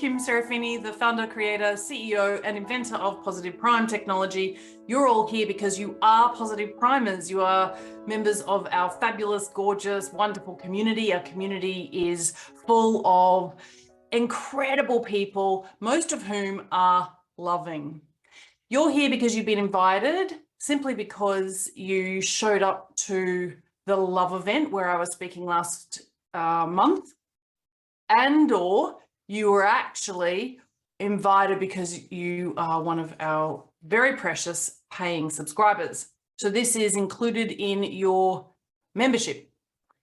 Kim Serafini, the founder, creator, CEO, and inventor of Positive Prime Technology. You're all here because you are positive primers. You are members of our fabulous, gorgeous, wonderful community. Our community is full of incredible people, most of whom are loving. You're here because you've been invited, simply because you showed up to the love event where I was speaking last month, and/or you were actually invited because you are one of our very precious paying subscribers. So this is included in your membership,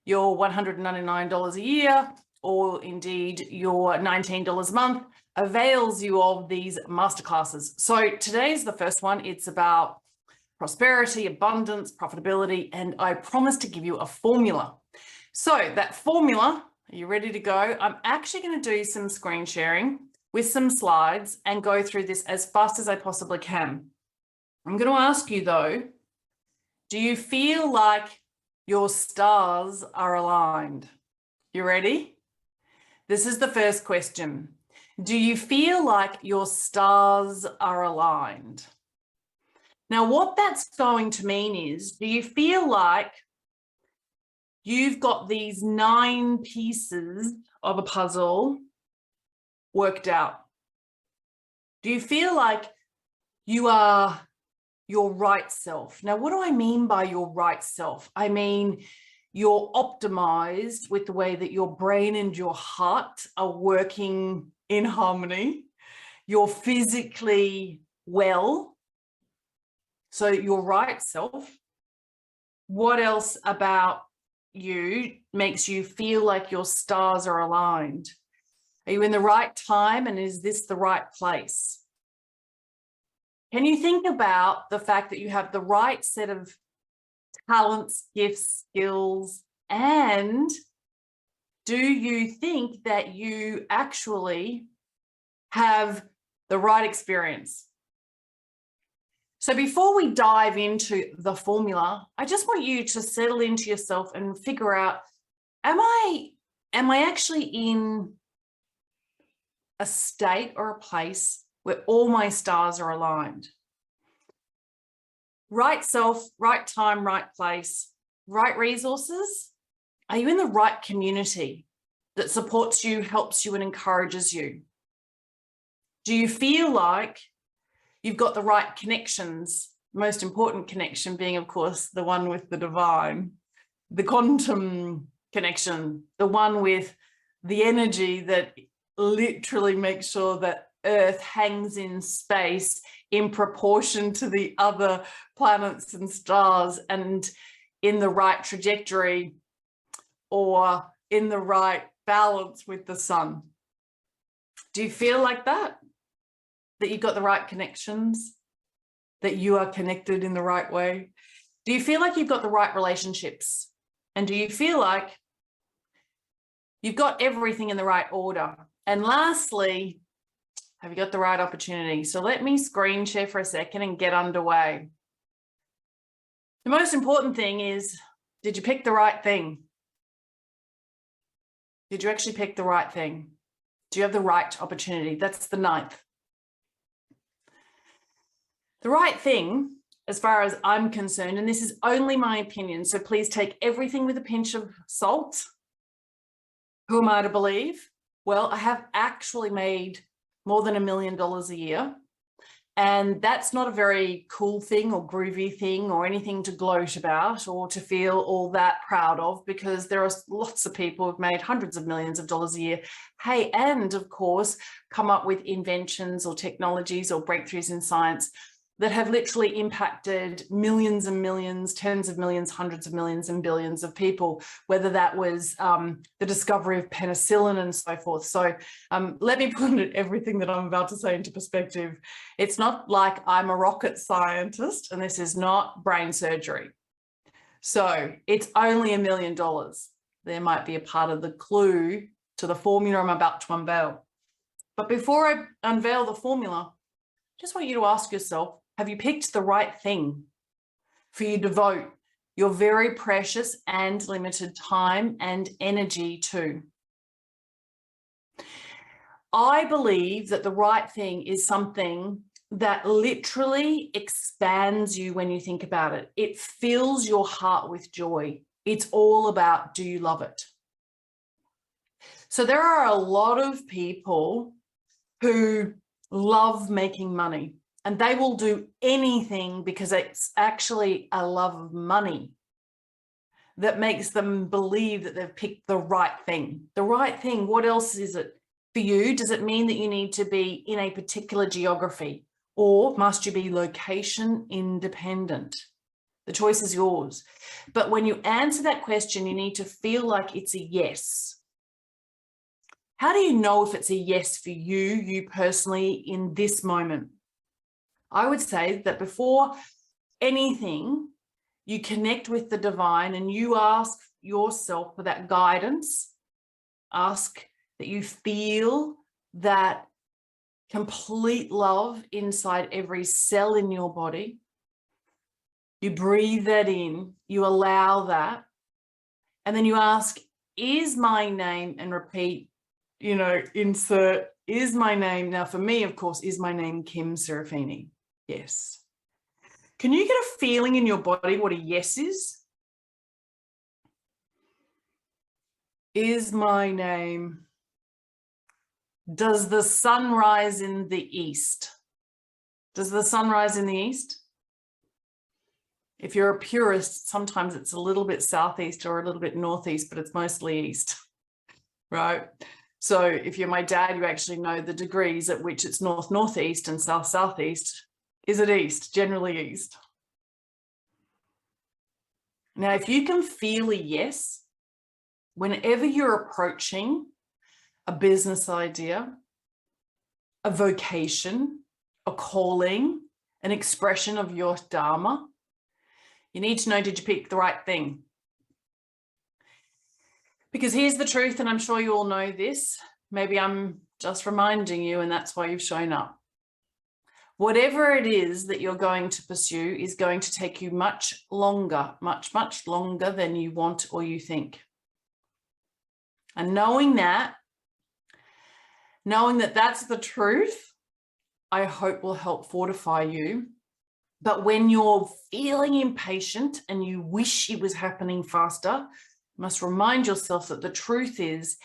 your $199 a year, or indeed your $19 a month avails you of these masterclasses. So today's the first one. It's about prosperity, abundance, profitability, and I promise to give you a formula. So that formula, are you ready to go? I'm actually going to do some screen sharing with some slides and go through this as fast as I possibly can. I'm going to ask you though, do you feel like your stars are aligned? You ready? This is the first question. Do you feel like your stars are aligned? Now, what that's going to mean is, do you feel like you've got these 9 pieces of a puzzle worked out? Do you feel like you are your right self? Now, what do I mean by your right self? I mean, you're optimized with the way that your brain and your heart are working in harmony. You're physically well. So your right self. What else about you makes you feel like your stars are aligned? Are you in the right time, and is this the right place? Can you think about the fact that you have the right set of talents, gifts, skills, and do you think that you actually have the right experience? So before we dive into the formula, I just want you to settle into yourself and figure out, am I actually in a state or a place where all my stars are aligned? Right self, right time, right place, right resources? Are you in the right community that supports you, helps you, and encourages you? Do you feel like you've got the right connections? Most important connection being, of course, the one with the divine, the quantum connection, the one with the energy that literally makes sure that Earth hangs in space in proportion to the other planets and stars and in the right trajectory or in the right balance with the sun. Do you feel like that? That you've got the right connections? That you are connected in the right way? Do you feel like you've got the right relationships? And do you feel like you've got everything in the right order? And lastly, have you got the right opportunity? So let me screen share for a second and get underway. The most important thing is, did you pick the right thing? Did you actually pick the right thing? Do you have the right opportunity? That's the 9th. The right thing, as far as I'm concerned, and this is only my opinion, so please take everything with a pinch of salt. Who am I to believe? Well, I have actually made more than $1 million a year. And that's not a very cool thing or groovy thing or anything to gloat about or to feel all that proud of, because there are lots of people who've made hundreds of millions of dollars a year. Hey, and of course, come up with inventions or technologies or breakthroughs in science that have literally impacted millions and millions, tens of millions, hundreds of millions, and billions of people, whether that was the discovery of penicillin and so forth. So let me put everything that I'm about to say into perspective. It's not like I'm a rocket scientist, and this is not brain surgery. So it's only $1 million. There might be a part of the clue to the formula I'm about to unveil. But before I unveil the formula, I just want you to ask yourself, have you picked the right thing for you to devote your very precious and limited time and energy to? I believe that the right thing is something that literally expands you when you think about it. It fills your heart with joy. It's all about, do you love it? So there are a lot of people who love making money, and they will do anything because it's actually a love of money that makes them believe that they've picked the right thing. The right thing, what else is it for you? Does it mean that you need to be in a particular geography, or must you be location independent? The choice is yours. But when you answer that question, you need to feel like it's a yes. How do you know if it's a yes for you personally in this moment? I would say that before anything, you connect with the divine and you ask yourself for that guidance. Ask that you feel that complete love inside every cell in your body. You breathe that in, you allow that, and then you ask, is my name, and repeat, insert, is my name. Now for me, of course, is my name Kim Serafini? Yes. Can you get a feeling in your body what a yes is? Is my name, does the sun rise in the east? Does the sun rise in the east? If you're a purist, sometimes it's a little bit southeast or a little bit northeast, but it's mostly east, right? So if you're my dad, you actually know the degrees at which it's north northeast and south southeast. Is it east? Generally east. Now, if you can feel a yes, whenever you're approaching a business idea, a vocation, a calling, an expression of your dharma, you need to know, did you pick the right thing? Because here's the truth, and I'm sure you all know this. Maybe I'm just reminding you, and that's why you've shown up. Whatever it is that you're going to pursue is going to take you much longer, much, much longer than you want or you think. And knowing that that's the truth, I hope will help fortify you. But when you're feeling impatient and you wish it was happening faster, you must remind yourself that the truth is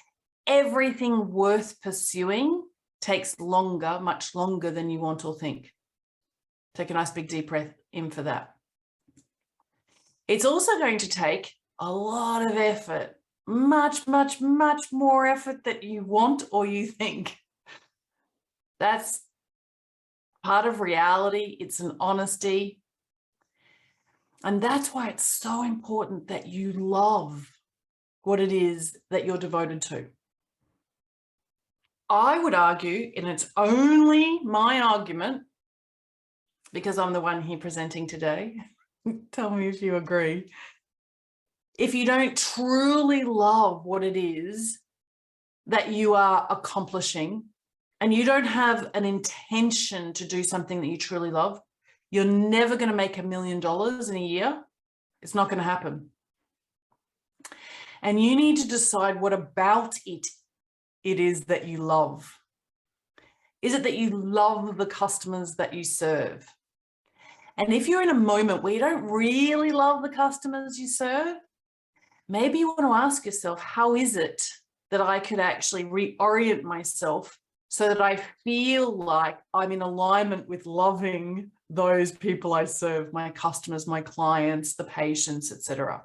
everything worth pursuing takes longer, much longer than you want or think. Take a nice big deep breath in for that. It's also going to take a lot of effort, much, much, much more effort that you want or you think. That's part of reality. It's an honesty. And that's why it's so important that you love what it is that you're devoted to. I would argue, and it's only my argument, because I'm the one here presenting today, tell me if you agree. If you don't truly love what it is that you are accomplishing, and you don't have an intention to do something that you truly love, you're never going to make $1 million in a year. It's not going to happen. And you need to decide what about it is that you love. Is it that you love the customers that you serve? And if you're in a moment where you don't really love the customers you serve, maybe you want to ask yourself, how is it that I could actually reorient myself so that I feel like I'm in alignment with loving those people I serve, my customers, my clients, the patients, etc.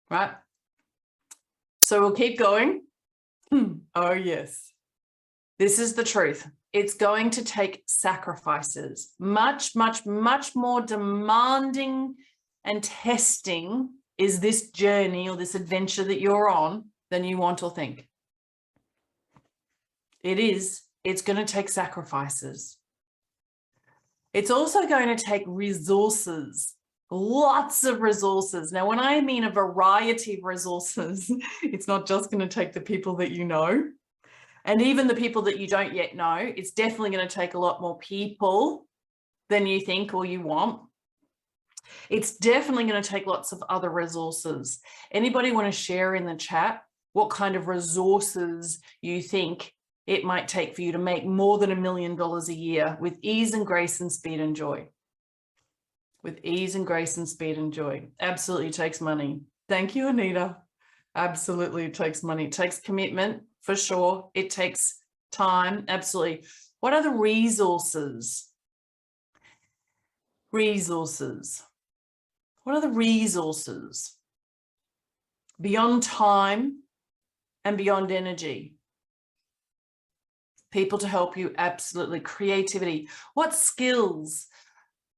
Right? So we'll keep going. Oh, yes. This is the truth. It's going to take sacrifices, much, much, much more demanding and testing is this journey or this adventure that you're on than you want or think. It is. It's going to take sacrifices. It's also going to take resources, lots of resources. Now, when I mean a variety of resources, it's not just going to take the people that you know. And even the people that you don't yet know, it's definitely going to take a lot more people than you think or you want. It's definitely going to take lots of other resources. Anybody want to share in the chat what kind of resources you think it might take for you to make more than $1 million a year with ease and grace and speed and joy. With ease and grace and speed and joy. Absolutely takes money. Thank you, Anita. Absolutely takes money. It takes commitment, for sure. It takes time, absolutely. What are the resources? Resources. What are the resources? Beyond time and beyond energy. People to help you, absolutely. Creativity. What skills?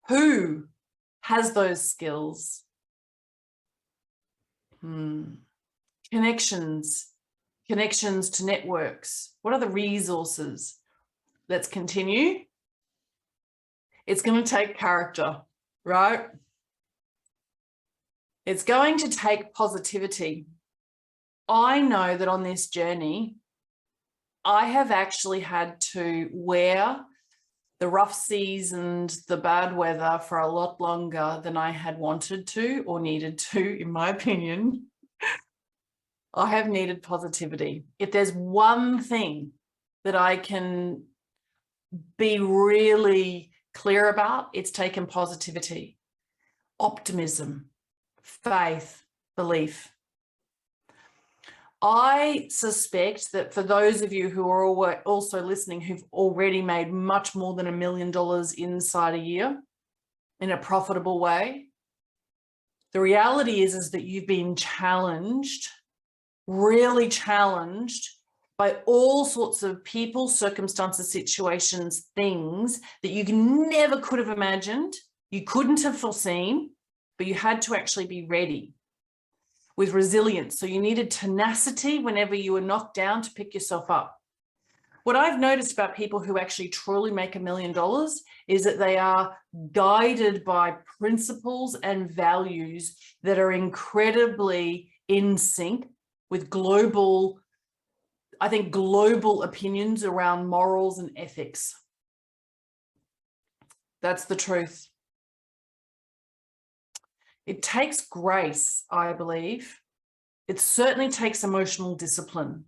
Who has those skills? Connections to networks. What are the resources? Let's continue. It's going to take character, right? It's going to take positivity. I know that on this journey, I have actually had to wear the rough seas and the bad weather for a lot longer than I had wanted to or needed to, in my opinion. I have needed positivity. If there's one thing that I can be really clear about, it's taken positivity, optimism, faith, belief. I suspect that for those of you who are also listening, who've already made much more than $1 million inside a year in a profitable way, the reality is that you've been challenged, really challenged by all sorts of people, circumstances, situations, things that you never could have imagined, you couldn't have foreseen, but you had to actually be ready with resilience. So you needed tenacity whenever you were knocked down to pick yourself up. What I've noticed about people who actually truly make $1 million is that they are guided by principles and values that are incredibly in sync with global opinions around morals and ethics. That's the truth. It takes grace, I believe. It certainly takes emotional discipline,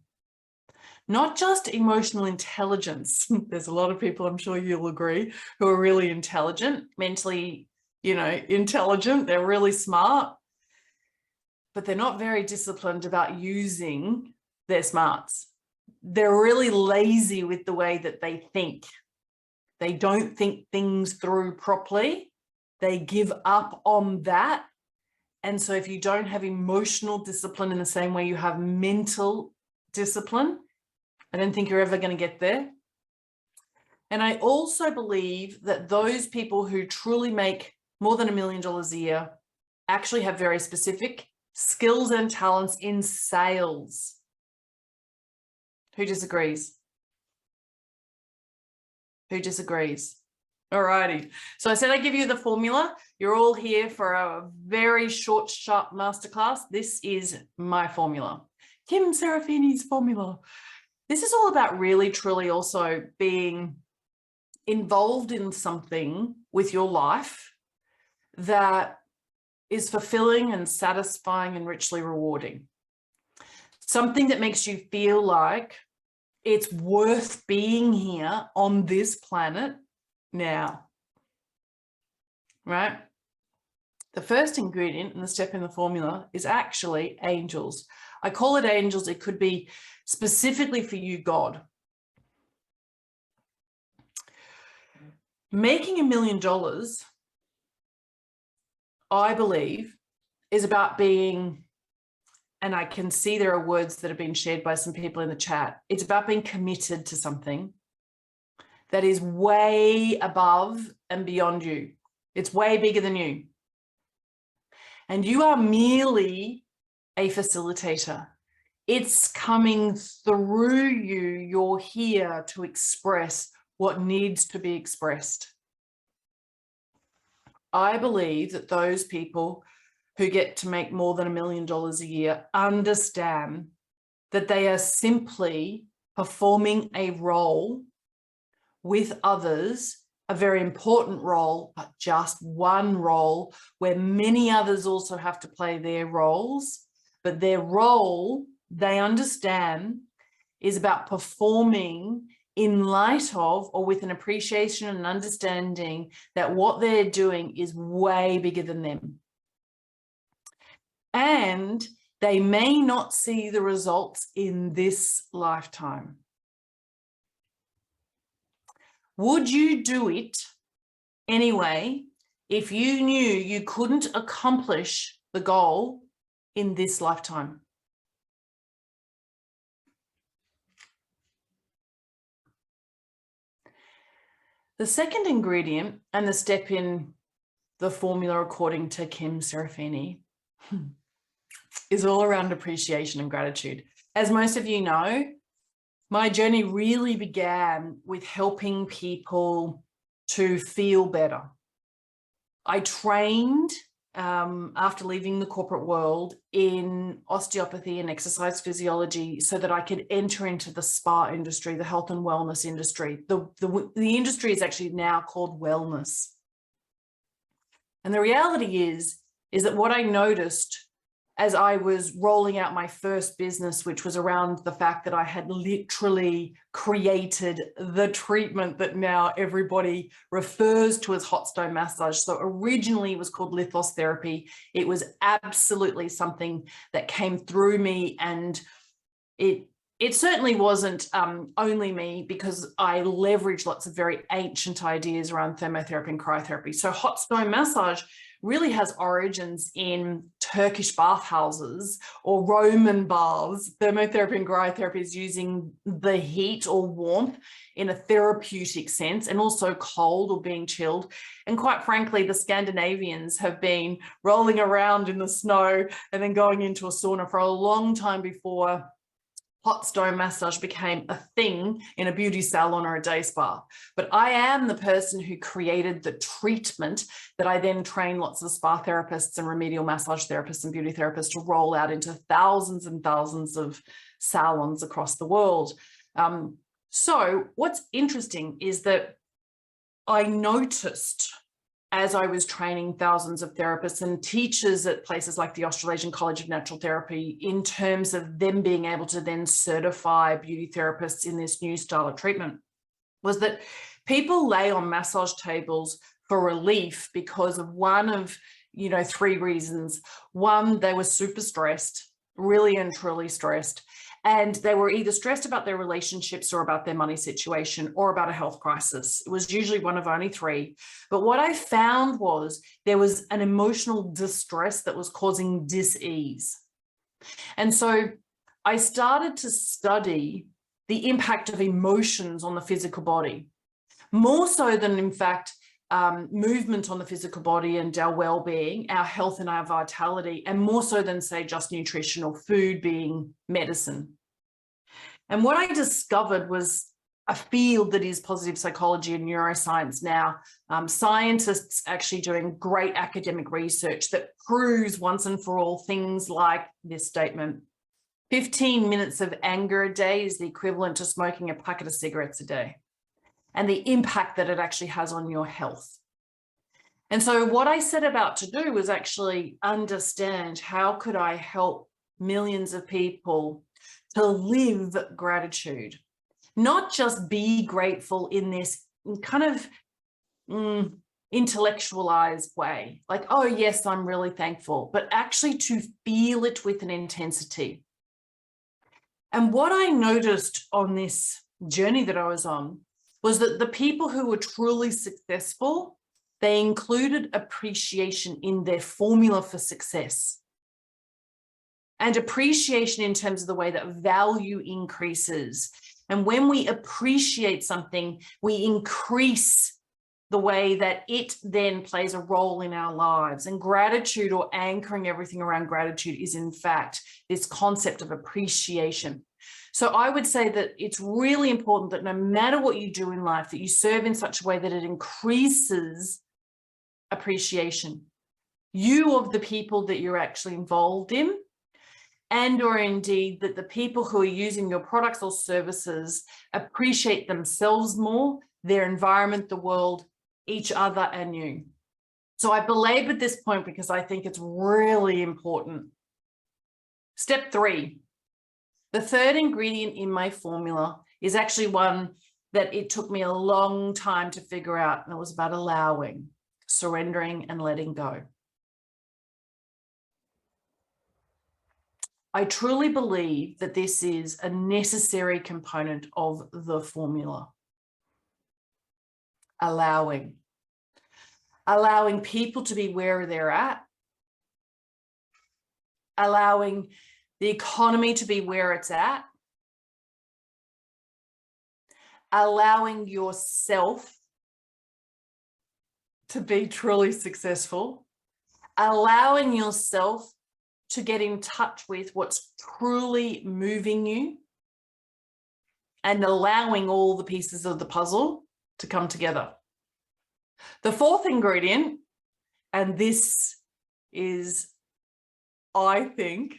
not just emotional intelligence. There's a lot of people, I'm sure you'll agree, who are really intelligent, mentally, intelligent. They're really smart, but they're not very disciplined about using their smarts. They're really lazy with the way that they think. They don't think things through properly. They give up on that. And so if you don't have emotional discipline in the same way you have mental discipline, I don't think you're ever going to get there. And I also believe that those people who truly make more than $1 million a year actually have very specific skills and talents in sales. Who disagrees? Who disagrees? All righty. So I said I'd give you the formula. You're all here for a very short, sharp masterclass. This is my formula. Kim Serafini's formula. This is all about really, truly also being involved in something with your life that is fulfilling and satisfying and richly rewarding. Something that makes you feel like it's worth being here on this planet now, right? The first ingredient in the step in the formula is actually angels. I call it angels. It could be specifically for you, God. Making $1 million, I believe, is about being, and I can see there are words that have been shared by some people in the chat. It's about being committed to something that is way above and beyond you. It's way bigger than you. And you are merely a facilitator. It's coming through you. You're here to express what needs to be expressed. I believe that those people who get to make more than $1 million a year understand that they are simply performing a role with others, a very important role, but just one role where many others also have to play their roles. But their role, they understand, is about performing in light of or with an appreciation and understanding that what they're doing is way bigger than them. And they may not see the results in this lifetime. Would you do it anyway if you knew you couldn't accomplish the goal in this lifetime? The second ingredient, and the step in the formula according to Kim Serafini, is all around appreciation and gratitude. As most of you know, my journey really began with helping people to feel better. I trained after leaving the corporate world in osteopathy and exercise physiology so that I could enter into the spa industry, the health and wellness industry. The industry is actually now called wellness. And the reality is that what I noticed as I was rolling out my first business, which was around the fact that I had literally created the treatment that now everybody refers to as hot stone massage. So originally it was called lithotherapy. It was absolutely something that came through me, and it certainly wasn't only me, because I leveraged lots of very ancient ideas around thermotherapy and cryotherapy. So hot stone massage really has origins in Turkish bathhouses or Roman baths. Thermotherapy and cryotherapy is using the heat or warmth in a therapeutic sense, and also cold or being chilled. And quite frankly, the Scandinavians have been rolling around in the snow and then going into a sauna for a long time before hot stone massage became a thing in a beauty salon or a day spa. But I am the person who created the treatment that I then train lots of spa therapists and remedial massage therapists and beauty therapists to roll out into thousands and thousands of salons across the world. So what's interesting is that I noticed, as I was training thousands of therapists and teachers at places like the Australasian College of Natural Therapy, in terms of them being able to then certify beauty therapists in this new style of treatment, was that people lay on massage tables for relief because of one of, three reasons. One, they were super stressed, really and truly stressed. And they were either stressed about their relationships or about their money situation or about a health crisis. It was usually one of only three. But what I found was there was an emotional distress that was causing dis-ease. And so I started to study the impact of emotions on the physical body, more so than, in fact, movement on the physical body and our well-being, our health and our vitality, and more so than, say, just nutrition or food being medicine. And what I discovered was a field that is positive psychology and neuroscience now. Scientists actually doing great academic research that proves once and for all things like this statement: 15 minutes of anger a day is the equivalent to smoking a packet of cigarettes a day, and the impact that it actually has on your health. And so what I set about to do was actually understand, how could I help millions of people to live gratitude, not just be grateful in this kind of intellectualized way, like, oh yes, I'm really thankful, but actually to feel it with an intensity. And what I noticed on this journey that I was on was that the people who were truly successful, they included appreciation in their formula for success. And appreciation in terms of the way that value increases. And when we appreciate something, we increase the way that it then plays a role in our lives. And gratitude, or anchoring everything around gratitude, is in fact this concept of appreciation. So I would say that it's really important that no matter what you do in life, that you serve in such a way that it increases appreciation. You of the people that you're actually involved in, and or indeed that the people who are using your products or services appreciate themselves more, their environment, the world, each other, and you. So I belabored this point because I think it's really important. Step 3, The third ingredient in my formula is actually one that it took me a long time to figure out, and it was about allowing, surrendering, and letting go. I truly believe that this is a necessary component of the formula. Allowing people to be where they're at, allowing the economy to be where it's at, allowing yourself to be truly successful, allowing yourself to get in touch with what's truly moving you, and allowing all the pieces of the puzzle to come together. The fourth ingredient, and this is, I think,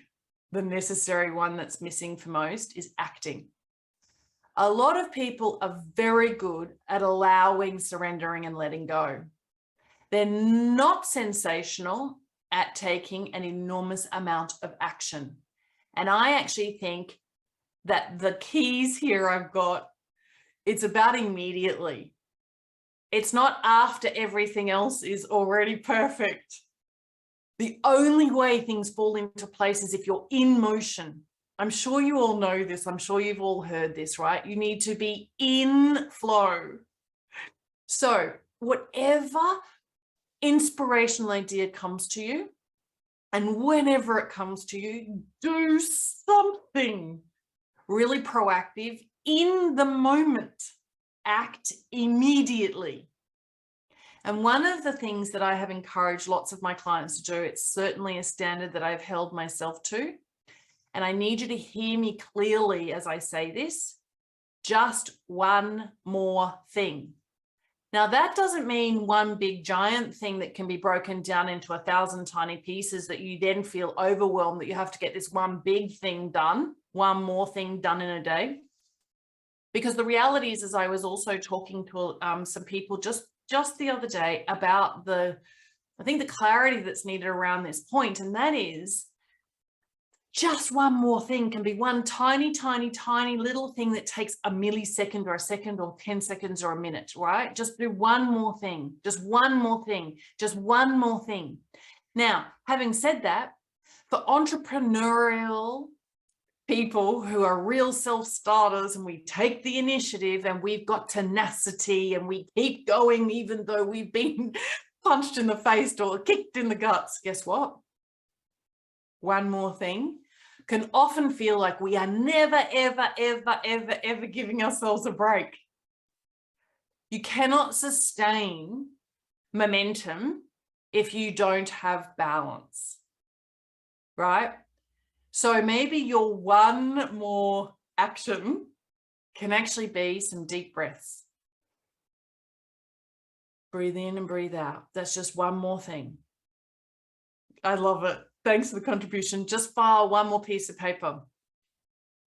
the necessary one that's missing for most, is acting. A lot of people are very good at allowing, surrendering, and letting go. They're not sensational at taking an enormous amount of action. And I actually think that the keys here I've got, it's about immediately. It's not after everything else is already perfect. The only way things fall into place is if you're in motion. I'm sure you all know this. I'm sure you've all heard this, right? You need to be in flow. So whatever inspirational idea comes to you, and whenever it comes to you, do something really proactive in the moment. Act immediately. And one of the things that I have encouraged lots of my clients to do, it's certainly a standard that I've held myself to, and I need you to hear me clearly as I say this, just one more thing. Now, that doesn't mean one big giant thing that can be broken down into 1,000 tiny pieces that you then feel overwhelmed that you have to get this one big thing done, one more thing done in a day. Because the reality is, as I was also talking to some people just the other day about I think the clarity that's needed around this point, and that is just one more thing can be one tiny, tiny, tiny little thing that takes a millisecond or a second or 10 seconds or a minute, right? Just do one more thing, just one more thing, just one more thing. Now, having said that, for entrepreneurial people who are real self-starters, and we take the initiative and we've got tenacity and we keep going even though we've been punched in the face or kicked in the guts, guess what? One more thing can often feel like we are never, ever, ever, ever, ever giving ourselves a break. You cannot sustain momentum if you don't have balance, right? So maybe your one more action can actually be some deep breaths. Breathe in and breathe out. That's just one more thing. I love it. Thanks for the contribution. Just file one more piece of paper.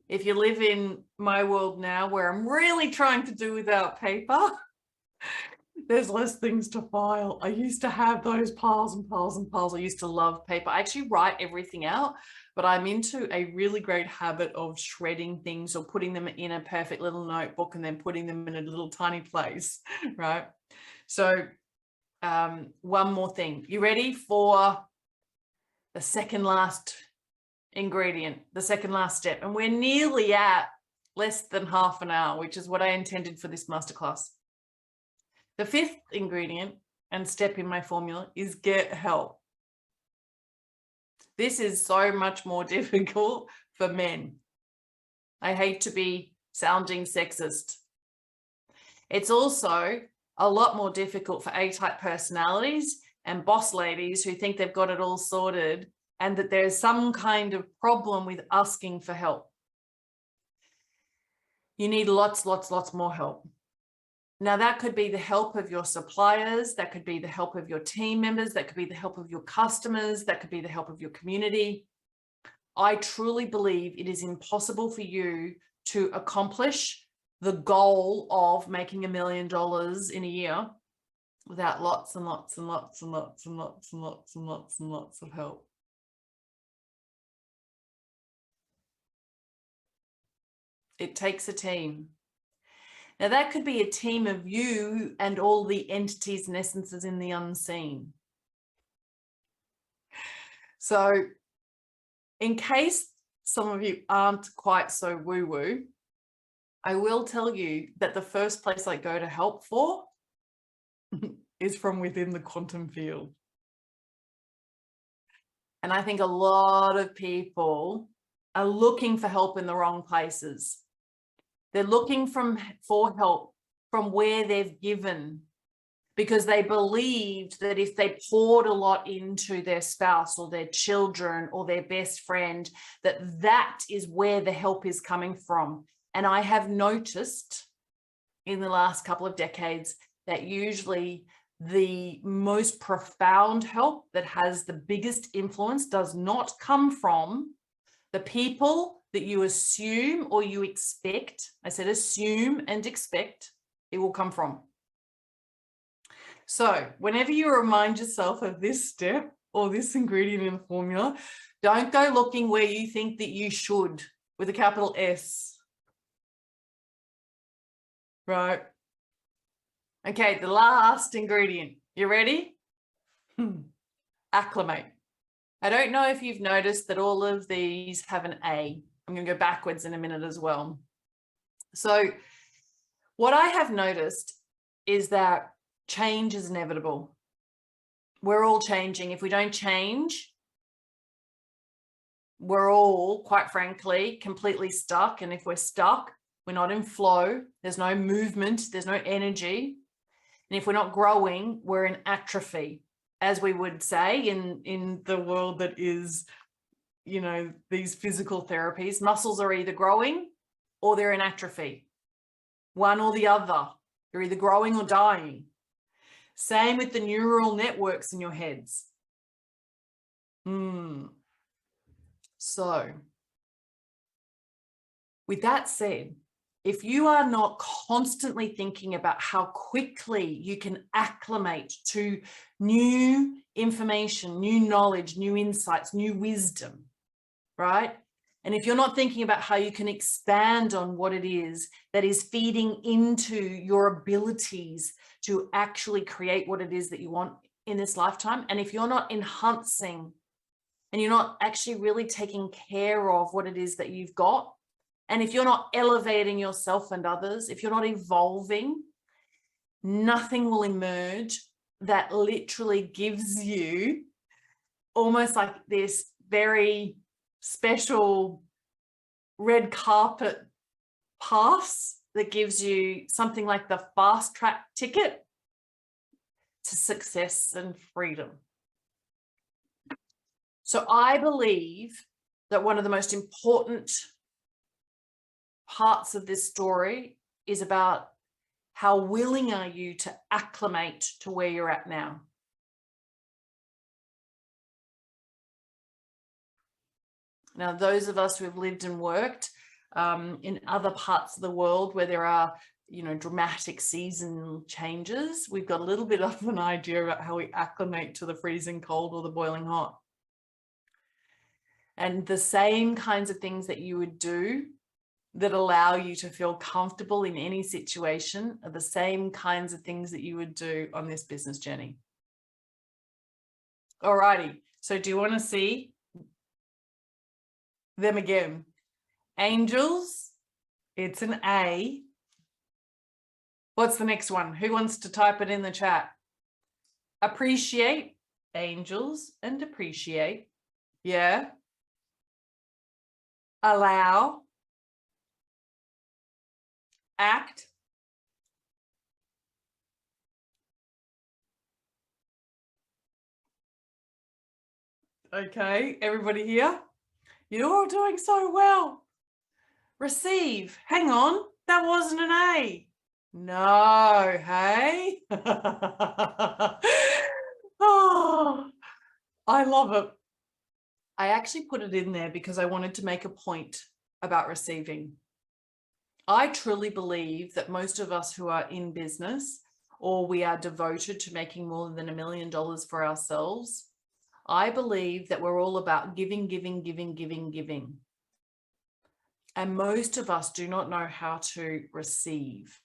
If you live in my world now where I'm really trying to do without paper, there's less things to file. I used to have those piles and piles and piles. I used to love paper. I actually write everything out, but I'm into a really great habit of shredding things or putting them in a perfect little notebook and then putting them in a little tiny place, right? So one more thing. You ready for the second last ingredient, the second last step? And we're nearly at less than half an hour, which is what I intended for this masterclass. The fifth ingredient and step in my formula is get help. This is so much more difficult for men. I hate to be sounding sexist. It's also a lot more difficult for A-type personalities and boss ladies who think they've got it all sorted and that there's some kind of problem with asking for help. You need lots more help. Now, that could be the help of your suppliers, that could be the help of your team members, that could be the help of your customers, that could be the help of your community. I truly believe it is impossible for you to accomplish the goal of making $1 million in a year without lots and lots and lots and lots and lots and lots and lots and lots of help. It takes a team. Now, that could be a team of you and all the entities and essences in the unseen. So in case some of you aren't quite so woo-woo, I will tell you that the first place I go to help for is from within the quantum field. And I think a lot of people are looking for help in the wrong places. They're looking for help from where they've given, because they believed that if they poured a lot into their spouse or their children or their best friend, that is where the help is coming from. And I have noticed in the last couple of decades that usually the most profound help that has the biggest influence does not come from the people that you assume or you expect. I said assume and expect. It will come from. So whenever you remind yourself of this step or this ingredient in the formula, don't go looking where you think that you should with a capital S. Right. Okay, the last ingredient. You ready? Acclimate. I don't know if you've noticed that all of these have an A. I'm going to go backwards in a minute as well. So what I have noticed is that change is inevitable. We're all changing. If we don't change, we're all, quite frankly, completely stuck. And if we're stuck, we're not in flow. There's no movement. There's no energy. And if we're not growing, we're in atrophy, as we would say in the world that is, you know, these physical therapies. Muscles are either growing or they're in atrophy. One or the other. They're either growing or dying. Same with the neural networks in your heads. So, with that said, if you are not constantly thinking about how quickly you can acclimate to new information, new knowledge, new insights, new wisdom, right? And if you're not thinking about how you can expand on what it is that is feeding into your abilities to actually create what it is that you want in this lifetime, and if you're not enhancing and you're not actually really taking care of what it is that you've got, and if you're not elevating yourself and others, if you're not evolving, nothing will emerge that literally gives you almost like this very special red carpet pass that gives you something like the fast track ticket to success and freedom. So I believe that one of the most important parts of this story is about how willing are you to acclimate to where you're at now. Now, those of us who have lived and worked in other parts of the world where there are, you know, dramatic season changes, we've got a little bit of an idea about how we acclimate to the freezing cold or the boiling hot. And the same kinds of things that you would do that allow you to feel comfortable in any situation are the same kinds of things that you would do on this business journey. Alrighty, so do you want to see them again? Angels, it's an A. What's the next one? Who wants to type it in the chat? Appreciate, angels, and appreciate. Yeah. Allow, act, okay, everybody here? You're all doing so well. Receive, hang on, that wasn't an A. No, hey? Oh, I love it. I actually put it in there because I wanted to make a point about receiving. I truly believe that most of us who are in business or we are devoted to making more than $1 million for ourselves, I believe that we're all about giving, giving, giving, giving, giving. And most of us do not know how to receive,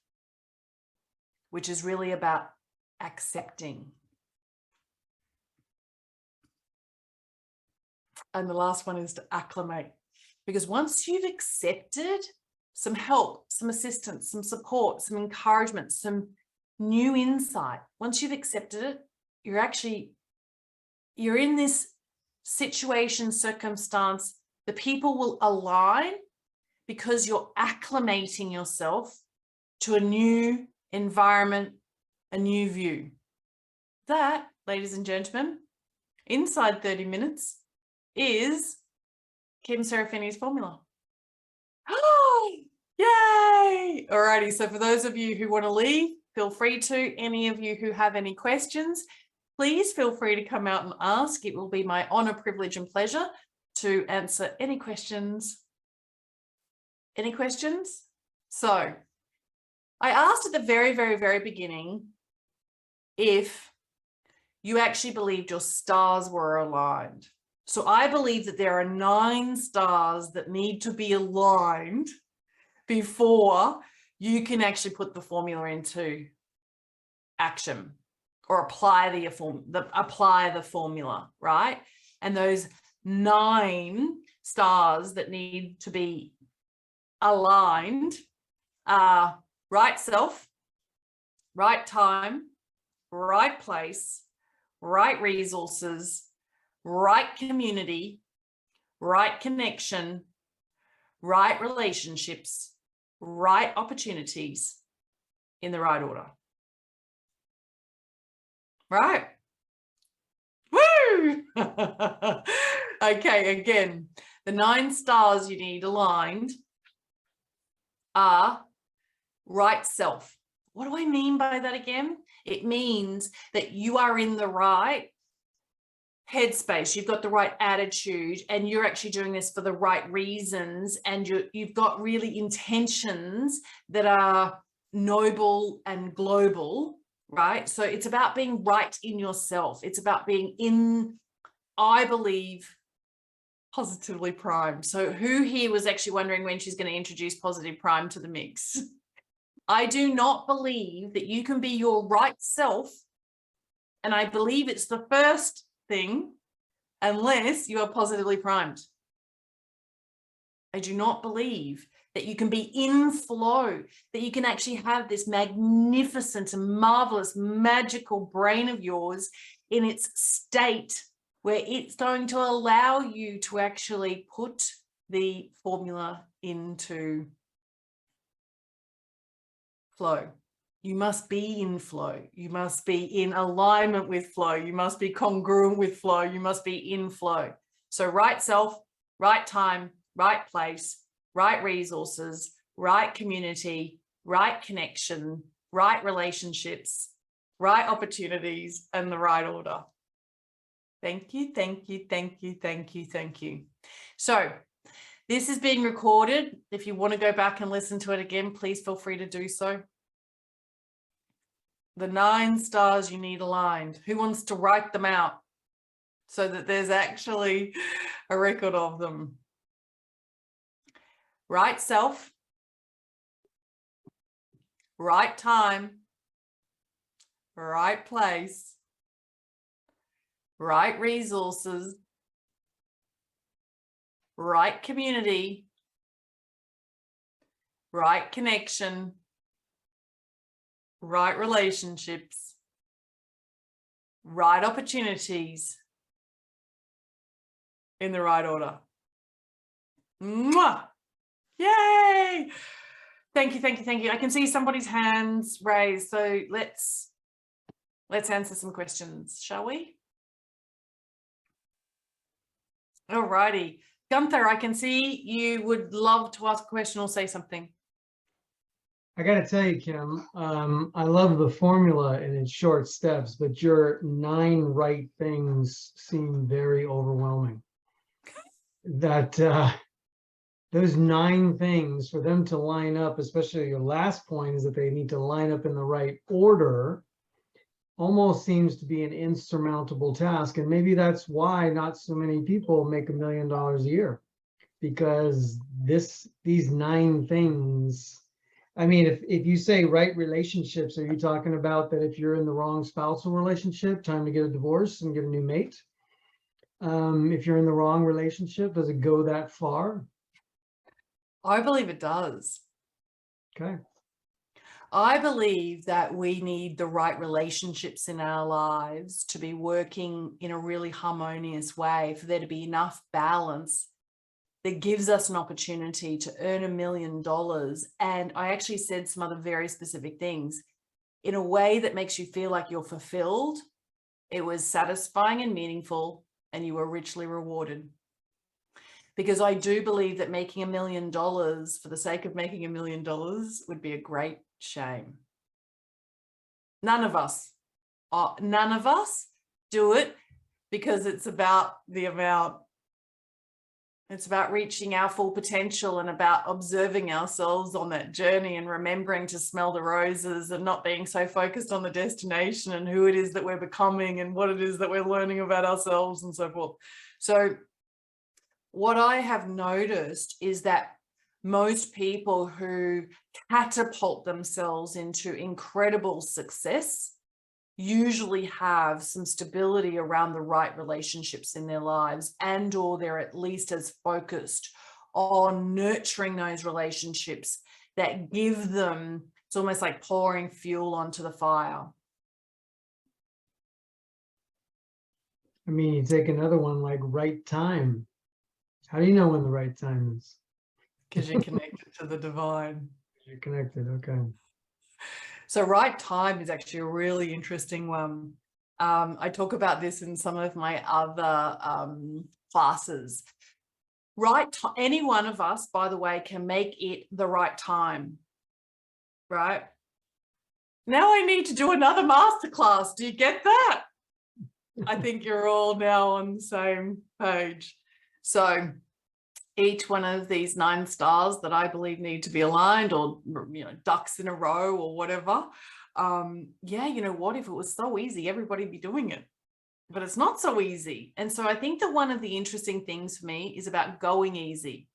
which is really about accepting. And the last one is to acclimate. Because once you've accepted some help, some assistance, some support, some encouragement, some new insight, once you've accepted it, you're in this situation, circumstance, the people will align because you're acclimating yourself to a new environment, a new view. That, ladies and gentlemen, inside 30 minutes is Kim Serafini's formula. Oh, yay! Alrighty, so for those of you who want to leave, feel free to. Any of you who have any questions, please feel free to come out and ask. It will be my honor, privilege, and pleasure to answer any questions. Any questions? So I asked at the very, very, very beginning if you actually believed your stars were aligned. So I believe that there are 9 stars that need to be aligned before you can actually put the formula into action or apply the formula, right? And those 9 stars that need to be aligned are right self, right time, right place, right resources, right community, right connection, right relationships, right opportunities, in the right order. Right? Woo! Okay, again, the 9 stars you need aligned are right self. What do I mean by that again? It means that you are in the right headspace, you've got the right attitude, and you're actually doing this for the right reasons, and you've got really intentions that are noble and global, right? So it's about being right in yourself. It's about being in, I believe, positively primed. So who here was actually wondering when she's going to introduce positive prime to the mix? I do not believe that you can be your right self, and I believe it's the first thing, unless you are positively primed. I do not believe that you can be in flow, that you can actually have this magnificent and marvelous, magical brain of yours in its state where it's going to allow you to actually put the formula into flow. You must be in flow. You must be in alignment with flow. You must be congruent with flow. You must be in flow. So right self, right time, right place, right resources, right community, right connection, right relationships, right opportunities, and the right order. Thank you, thank you, thank you, thank you, thank you. So this is being recorded. If you want to go back and listen to it again, please feel free to do so. The 9 stars you need aligned. Who wants to write them out so that there's actually a record of them? Right self, right time, right place, right resources, right community, right connection, right relationships, right opportunities, in the right order. Mwah! Yay! Thank you, thank you, thank you. I can see somebody's hands raised, so let's answer some questions, shall we? All righty. Gunther, I can see you would love to ask a question or say something. I got to tell you, Kim, I love the formula in its short steps, but your 9 right things seem very overwhelming. That those 9 things, for them to line up, especially your last point is that they need to line up in the right order, almost seems to be an insurmountable task. And maybe that's why not so many people make $1 million a year. because these 9 things, I mean, if you say right relationships, are you talking about that if you're in the wrong spousal relationship, time to get a divorce and get a new mate? If you're in the wrong relationship, does it go that far? I believe it does. Okay. I believe that we need the right relationships in our lives to be working in a really harmonious way, for there to be enough balance that gives us an opportunity to earn $1 million. And I actually said some other very specific things in a way that makes you feel like you're fulfilled. It was satisfying and meaningful, and you were richly rewarded. Because I do believe that making $1 million for the sake of making $1 million would be a great shame. None of us do it because it's about the amount. It's about reaching our full potential and about observing ourselves on that journey and remembering to smell the roses and not being so focused on the destination and who it is that we're becoming and what it is that we're learning about ourselves and so forth. So what I have noticed is that most people who catapult themselves into incredible success usually have some stability around the right relationships in their lives, and or they're at least as focused on nurturing those relationships that give them, it's almost like pouring fuel onto the fire. I mean, you take another one like right time. How do you know when the right time is? Because you're connected to the divine. You're connected, okay. So right time is actually a really interesting one. I talk about this in some of my other classes. Any one of us, by the way, can make it the right time, right? Now I need to do another masterclass. Do you get that? I think you're all now on the same page. So each one of these 9 stars that I believe need to be aligned, or, you know, ducks in a row or whatever. Yeah, you know what, if it was so easy, everybody'd be doing it, but it's not so easy. And so I think that one of the interesting things for me is about going easy.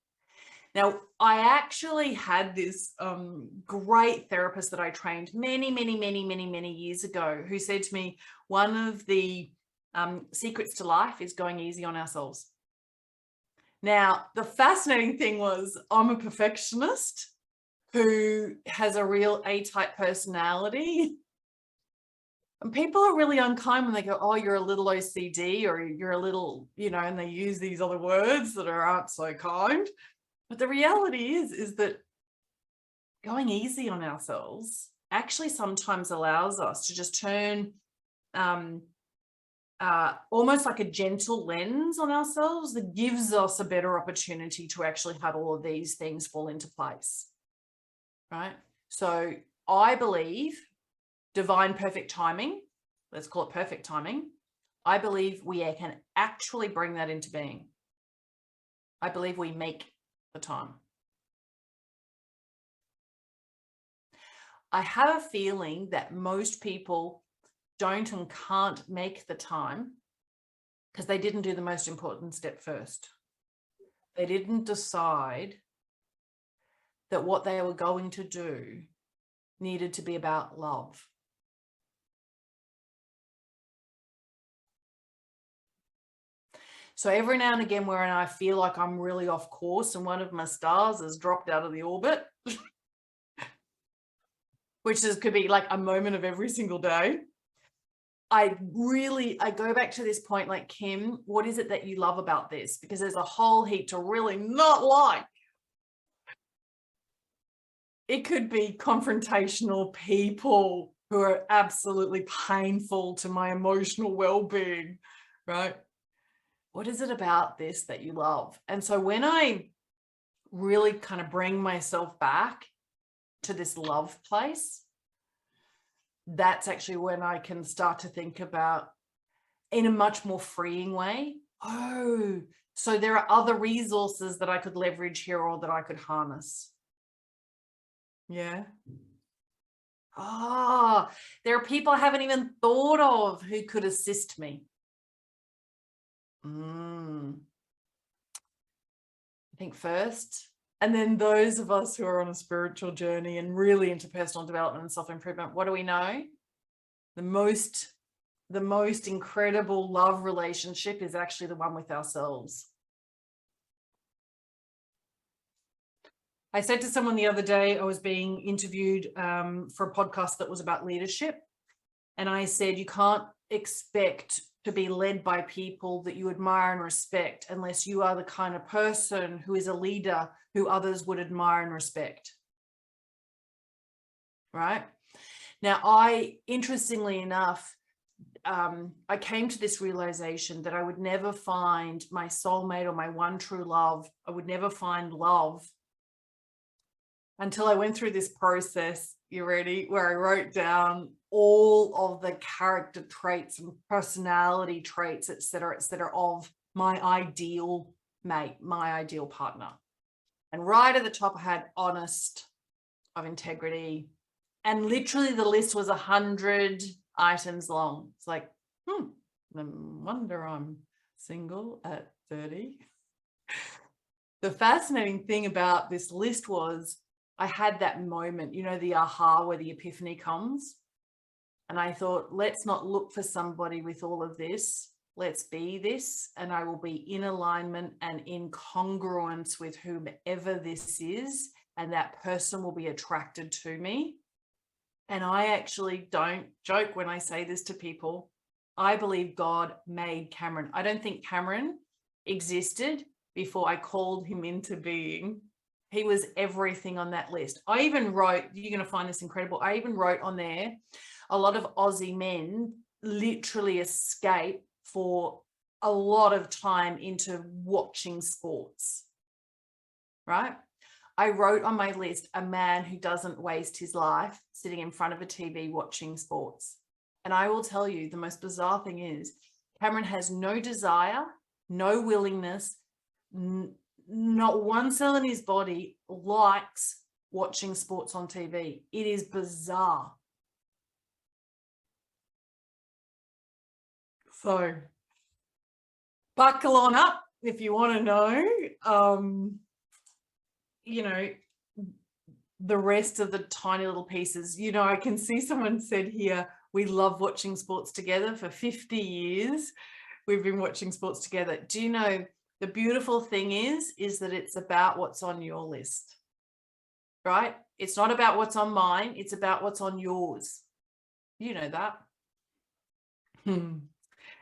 Now, I actually had this great therapist that I trained many years ago, who said to me, one of the secrets to life is going easy on ourselves. Now, the fascinating thing was, I'm a perfectionist who has a real A-type personality. And people are really unkind when they go, oh, you're a little OCD, or you're a little, you know, and they use these other words that aren't so kind. But the reality is that going easy on ourselves actually sometimes allows us to just turn almost like a gentle lens on ourselves that gives us a better opportunity to actually have all of these things fall into place, right? So I believe divine perfect timing, let's call it perfect timing. I believe we can actually bring that into being. I believe we make the time. I have a feeling that most people don't and can't make the time because they didn't do the most important step first. They didn't decide that what they were going to do needed to be about love. So every now and again, when I feel like I'm really off course and one of my stars has dropped out of the orbit, which could be like a moment of every single day, I go back to this point, like, Kim, what is it that you love about this? Because there's a whole heap to really not like. It could be confrontational people who are absolutely painful to my emotional well-being, right? What is it about this that you love? And so when I really kind of bring myself back to this love place, that's actually when I can start to think about, in a much more freeing way, oh, so there are other resources that I could leverage here or that I could harness. Yeah. Ah, oh, there are people I haven't even thought of who could assist me. I think, first. And then those of us who are on a spiritual journey and really into personal development and self-improvement, what do we know? The most incredible love relationship is actually the one with ourselves. I said to someone the other day, I was being interviewed for a podcast that was about leadership. And I said, you can't expect to be led by people that you admire and respect unless you are the kind of person who is a leader who others would admire and respect. Right? Now, interestingly enough, I came to this realization that I would never find my soulmate or my one true love. I would never find love until I went through this process, you ready, where I wrote down all of the character traits and personality traits, et cetera, of my ideal mate, my ideal partner. And right at the top, I had honest, of integrity. And literally the list was 100 items long. It's like, no wonder I'm single at 30. The fascinating thing about this list was I had that moment, you know, the aha where the epiphany comes. And I thought, let's not look for somebody with all of this. Let's be this. And I will be in alignment and in congruence with whomever this is. And that person will be attracted to me. And I actually don't joke when I say this to people. I believe God made Cameron. I don't think Cameron existed before I called him into being. He was everything on that list. I even wrote, you're going to find this incredible, I even wrote on there, a lot of Aussie men literally escape for a lot of time into watching sports, right? I wrote on my list, a man who doesn't waste his life sitting in front of a TV watching sports. And I will tell you, the most bizarre thing is Cameron has no desire, no willingness, not one cell in his body likes watching sports on TV. It is bizarre. So buckle on up if you want to know, you know, the rest of the tiny little pieces. You know, I can see someone said here, we love watching sports together. For 50 years, we've been watching sports together. Do you know, the beautiful thing is that it's about what's on your list, right? It's not about what's on mine. It's about what's on yours. You know that.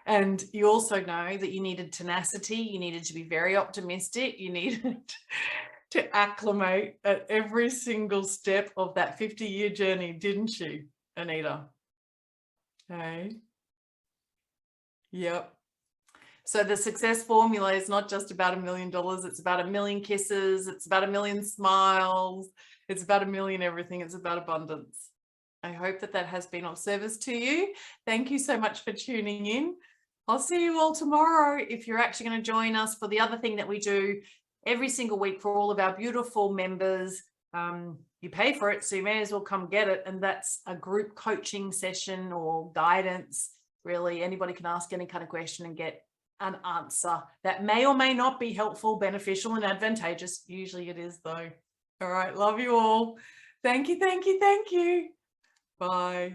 And you also know that you needed tenacity. You needed to be very optimistic. You needed to acclimate at every single step of that 50-year journey, didn't you, Anita? Okay. Yep. So the success formula is not just about $1 million. It's about 1 million kisses. It's about 1 million smiles. It's about 1 million everything. It's about abundance. I hope that that has been of service to you. Thank you so much for tuning in. I'll see you all tomorrow if you're actually going to join us for the other thing that we do every single week for all of our beautiful members. You pay for it, so you may as well come get it. And that's a group coaching session or guidance. Really, anybody can ask any kind of question and get an answer that may or may not be helpful, beneficial, and advantageous. Usually it is, though. All right, love you all. Thank you, thank you, thank you. Bye.